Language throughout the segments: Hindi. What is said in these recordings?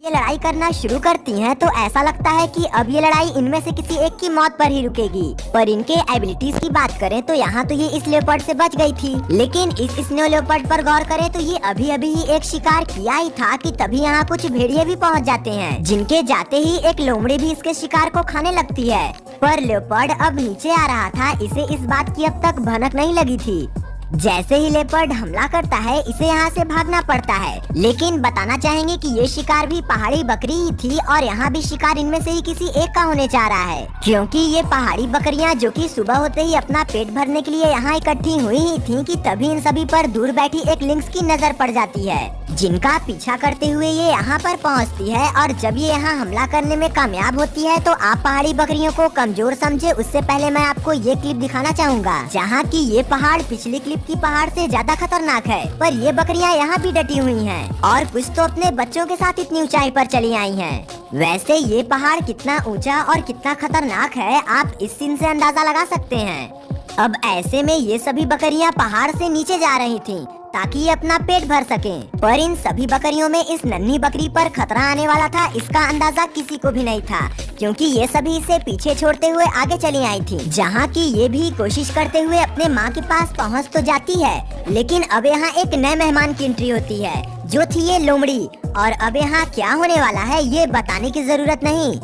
ये लड़ाई करना शुरू करती हैं तो ऐसा लगता है कि अब ये लड़ाई इनमें से किसी एक की मौत पर ही रुकेगी। पर इनके एबिलिटीज की बात करें तो यहाँ तो ये इस लेपर्ड से बच गई थी, लेकिन इस स्नो लेपर्ड पर गौर करें तो ये अभी अभी ही एक शिकार किया ही था कि तभी यहाँ कुछ भेड़िए भी पहुँच जाते हैं, जिनके जाते ही एक लोमड़ी भी इसके शिकार को खाने लगती है। पर लेपर्ड अब नीचे आ रहा था, इसे इस बात की अब तक भनक नहीं लगी थी। जैसे ही लेपर्ड हमला करता है इसे यहाँ से भागना पड़ता है, लेकिन बताना चाहेंगे कि ये शिकार भी पहाड़ी बकरी ही थी और यहाँ भी शिकार इनमें से ही किसी एक का होने जा रहा है, क्योंकि ये पहाड़ी बकरियाँ जो कि सुबह होते ही अपना पेट भरने के लिए यहाँ इकट्ठी हुई ही थी कि तभी इन सभी पर दूर बैठी एक लिंक्स की नजर पड़ जाती है, जिनका पीछा करते हुए ये यहाँ पर पहुँचती है। और जब ये यहाँ हमला करने में कामयाब होती है तो आप पहाड़ी बकरियों को कमजोर समझे उससे पहले मैं आपको ये क्लिप दिखाना चाहूँगा, जहाँ की ये पहाड़ पिछली क्लिप की पहाड़ से ज्यादा खतरनाक है, पर ये बकरियां यहाँ भी डटी हुई हैं और कुछ तो अपने बच्चों के साथ इतनी ऊंचाई पर चली आई हैं। वैसे ये पहाड़ कितना ऊंचा और कितना खतरनाक है आप इस सीन से अंदाजा लगा सकते हैं। अब ऐसे में ये सभी बकरियां पहाड़ से नीचे जा रही थीं ताकि ये अपना पेट भर सकें, पर इन सभी बकरियों में इस नन्ही बकरी पर खतरा आने वाला था इसका अंदाजा किसी को भी नहीं था, क्योंकि ये सभी इसे पीछे छोड़ते हुए आगे चली आई थी, जहाँ की ये भी कोशिश करते हुए अपने माँ के पास पहुँच तो जाती है, लेकिन अब यहाँ एक नए मेहमान की एंट्री होती है जो थी ये लोमड़ी। और अब यहाँ क्या होने वाला है ये बताने की जरूरत नहीं,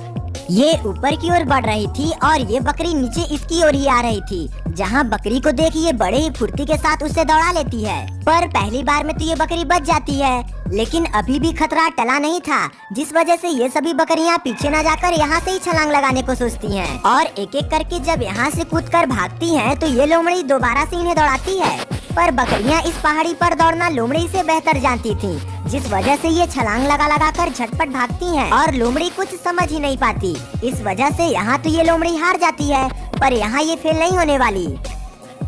ये ऊपर की ओर बढ़ रही थी और ये बकरी नीचे इसकी ओर ही आ रही थी, जहाँ बकरी को देख ये बड़े ही फुर्ती के साथ उसे दौड़ा लेती है। पर पहली बार में तो ये बकरी बच जाती है, लेकिन अभी भी खतरा टला नहीं था, जिस वजह से ये सभी बकरियां पीछे न जाकर यहाँ से ही छलांग लगाने को सोचती हैं और एक एक करके जब यहाँ से कूदकर भागती हैं तो ये लोमड़ी दोबारा से इन्हें दौड़ाती है। पर बकरियां इस पहाड़ी पर दौड़ना लोमड़ी से बेहतर जानती थीं, जिस वजह से ये छलांग लगा लगा कर झटपट भागती हैं और लोमड़ी कुछ समझ ही नहीं पाती। इस वजह से यहाँ तो ये लोमड़ी हार जाती है, पर यहाँ ये फेल नहीं होने वाली।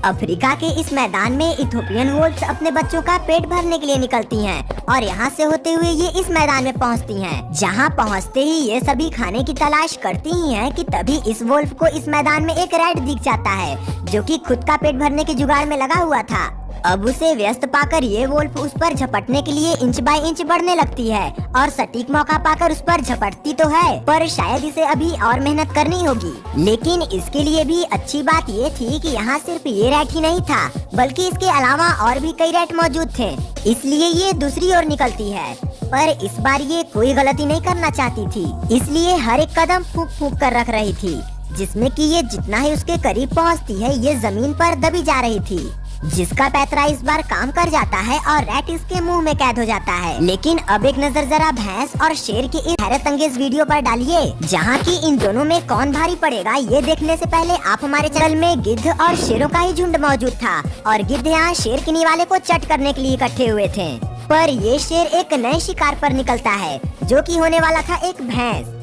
अफ्रीका के इस मैदान में इथोपियन वोल्व्स अपने बच्चों का पेट भरने के लिए निकलती हैं और यहाँ से होते हुए ये इस मैदान में पहुँचती हैं, जहाँ पहुँचते ही ये सभी खाने की तलाश करती ही हैं कि तभी इस वोल्फ को इस मैदान में एक रैट दिख जाता है जो कि खुद का पेट भरने के जुगाड़ में लगा हुआ था। अब उसे व्यस्त पाकर ये वोल्फ उस पर झपटने के लिए इंच बाय इंच बढ़ने लगती है और सटीक मौका पाकर उस पर झपटती तो है, पर शायद इसे अभी और मेहनत करनी होगी। लेकिन इसके लिए भी अच्छी बात ये थी कि यहाँ सिर्फ ये रैट ही नहीं था, बल्कि इसके अलावा और भी कई रैट मौजूद थे, इसलिए ये दूसरी ओर निकलती है। पर इस बार ये कोई गलती नहीं करना चाहती थी, इसलिए हर एक कदम फूंक फूंक कर रख रही थी, जिसमें कि ये जितना ही उसके करीब पहुँचती है ये जमीन पर दबी जा रही थी, जिसका पैतरा इस बार काम कर जाता है और रैट इसके मुंह में कैद हो जाता है। लेकिन अब एक नजर जरा भैंस और शेर की इस हैरत अंगेज वीडियो पर डालिए, जहाँ की इन दोनों में कौन भारी पड़ेगा ये देखने से पहले आप हमारे चैनल में गिद्ध और शेरों का ही झुंड मौजूद था और गिद्ध यहाँ शेर के निवाले को चट करने के लिए इकट्ठे हुए थे। पर ये शेर एक नए शिकार पर निकलता है जो कि होने वाला था एक भैंस।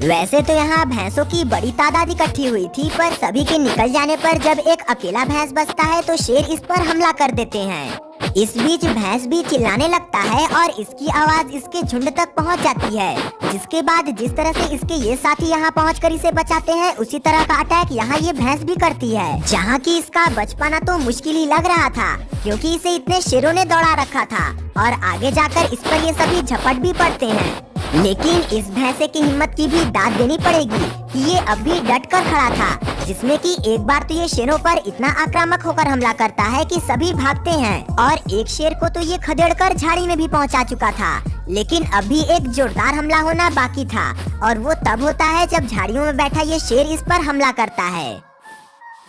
वैसे तो यहाँ भैंसों की बड़ी तादाद इकट्ठी हुई थी, पर सभी के निकल जाने पर जब एक अकेला भैंस बचता है तो शेर इस पर हमला कर देते हैं। इस बीच भैंस भी चिल्लाने लगता है और इसकी आवाज इसके झुंड तक पहुंच जाती है, जिसके बाद जिस तरह से इसके ये साथी यहाँ पहुंचकर इसे बचाते हैं उसी तरह का अटैक यहाँ ये भैंस भी करती है, जहाँ की इसका बच पाना तो मुश्किल ही लग रहा था, क्योंकि इसे इतने शेरों ने दौड़ा रखा था और आगे जाकर इस पर ये सभी झपट भी पड़ते हैं। लेकिन इस भैंसे की हिम्मत की भी दाद देनी पड़ेगी कि ये अब भी डट कर खड़ा था, जिसमें कि एक बार तो ये शेरों पर इतना आक्रामक होकर हमला करता है कि सभी भागते हैं और एक शेर को तो ये खदेड़कर झाड़ी में भी पहुंचा चुका था। लेकिन अब भी एक जोरदार हमला होना बाकी था और वो तब होता है जब झाड़ियों में बैठा ये शेर इस पर हमला करता है।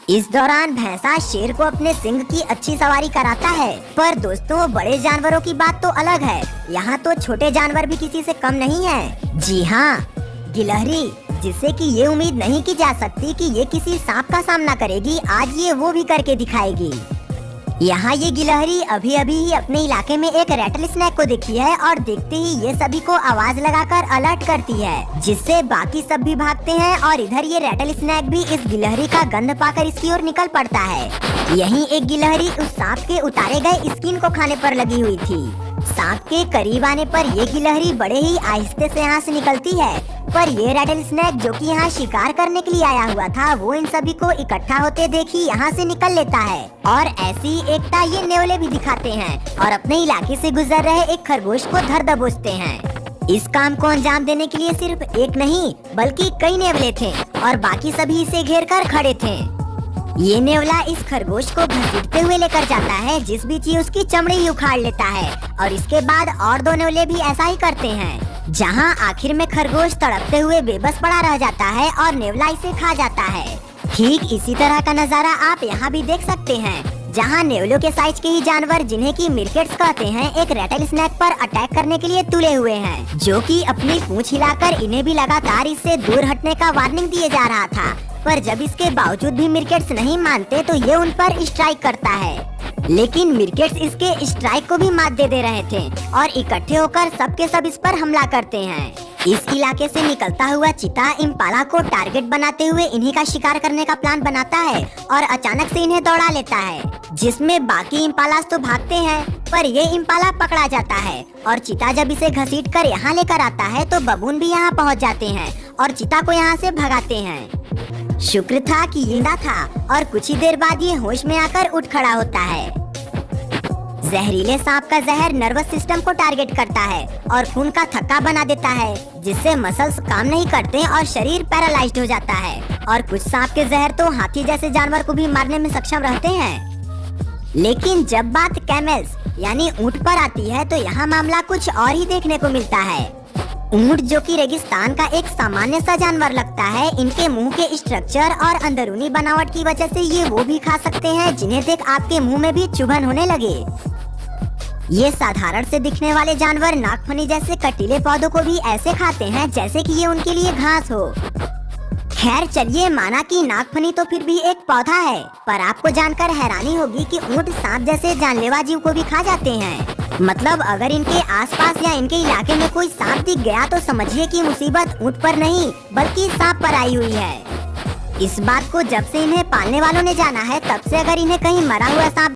इस दौरान भैंसा शेर को अपने सिंग की अच्छी सवारी कराता है। पर दोस्तों बड़े जानवरों की बात तो अलग है, यहाँ तो छोटे जानवर भी किसी से कम नहीं है। जी हाँ, गिलहरी, जिससे कि ये उम्मीद नहीं की जा सकती कि ये किसी सांप का सामना करेगी, आज ये वो भी करके दिखाएगी। यहाँ ये गिलहरी अभी अभी ही अपने इलाके में एक रैटल स्नैक को देखी है और देखते ही ये सभी को आवाज लगाकर अलर्ट करती है, जिससे बाकी सब भी भागते हैं और इधर ये रैटल स्नैक भी इस गिलहरी का गंध पाकर इसकी ओर निकल पड़ता है। यहीं एक गिलहरी उस सांप के उतारे गए स्किन को खाने पर लगी हुई थी। सांप के करीब आने पर ये गिलहरी बड़े ही आहिस्ते से यहाँ से निकलती है, पर ये रैटल स्नैक जो कि यहाँ शिकार करने के लिए आया हुआ था वो इन सभी को इकट्ठा होते देखी यहाँ से निकल लेता है। और ऐसी एकता ये नेवले भी दिखाते हैं और अपने इलाके से गुजर रहे एक खरगोश को धर दबोचते हैं। इस काम को अंजाम देने के लिए सिर्फ एक नहीं बल्कि कई नेवले थे और बाकी सभी इसे घेर कर खड़े थे। ये नेवला इस खरगोश को घसीटते हुए लेकर जाता है, जिस बीच ये उसकी चमड़ी ही उखाड़ लेता है और इसके बाद और दो नेवले भी ऐसा ही करते हैं, जहां आखिर में खरगोश तड़पते हुए बेबस पड़ा रह जाता है और नेवला इसे खा जाता है। ठीक इसी तरह का नजारा आप यहाँ भी देख सकते हैं, जहाँ नेवलों के साइज के ही जानवर, जिन्हें की मिरकेट्स कहते हैं, एक रेटल स्नेक पर अटैक करने के लिए तुले हुए हैं, जो कि अपनी पूंछ हिलाकर इन्हें भी लगातार इससे दूर हटने का वार्निंग दिए जा रहा था। पर जब इसके बावजूद भी मिरकेट्स नहीं मानते तो ये उन पर स्ट्राइक करता है। लेकिन मिरकेट्स इसके स्ट्राइक को भी मात दे रहे थे और इकट्ठे होकर सबके सब इस पर हमला करते हैं। इस इलाके से निकलता हुआ चीता इम्पाला को टारगेट बनाते हुए इन्हीं का शिकार करने का प्लान बनाता है और अचानक से इन्हें दौड़ा लेता है, जिसमें बाकी इम्पालास तो भागते हैं पर ये इम्पाला पकड़ा जाता है और चीता जब इसे घसीट कर यहाँ लेकर आता है तो बबून भी यहाँ पहुँच जाते हैं और चीता को यहाँ से भगाते हैं। शुक्र था कि जिंदा था और कुछ ही देर बाद ये होश में आकर उठ खड़ा होता है। जहरीले सांप का जहर नर्वस सिस्टम को टारगेट करता है और खून का थक्का बना देता है, जिससे मसल्स काम नहीं करते और शरीर पैरालाइज्ड हो जाता है। और कुछ सांप के जहर तो हाथी जैसे जानवर को भी मारने में सक्षम रहते हैं। लेकिन जब बात कैमल्स यानी ऊंट पर आती है तो यहाँ मामला कुछ और ही देखने को मिलता है। ऊंट, जो कि रेगिस्तान का एक सामान्य सा जानवर लगता है, इनके मुंह के स्ट्रक्चर और अंदरूनी बनावट की वजह से ये वो भी खा सकते हैं जिन्हें देख आपके मुंह में भी चुभन होने लगे। ये साधारण से दिखने वाले जानवर नागफनी जैसे कटीले पौधों को भी ऐसे खाते हैं जैसे कि ये उनके लिए घास हो। खैर चलिए, माना कि नागफनी तो फिर भी एक पौधा है, पर आपको जानकर हैरानी होगी कि ऊंट सांप जैसे जानलेवा जीव को भी खा जाते हैं। मतलब अगर इनके आसपास या इनके इलाके में कोई सांप दिख गया तो समझिए कि मुसीबत ऊंट पर नहीं बल्कि सांप पर आई हुई है। इस बात को जब से इन्हें पालने वालों ने जाना है, तब से अगर इन्हें कहीं मरा हुआ सांप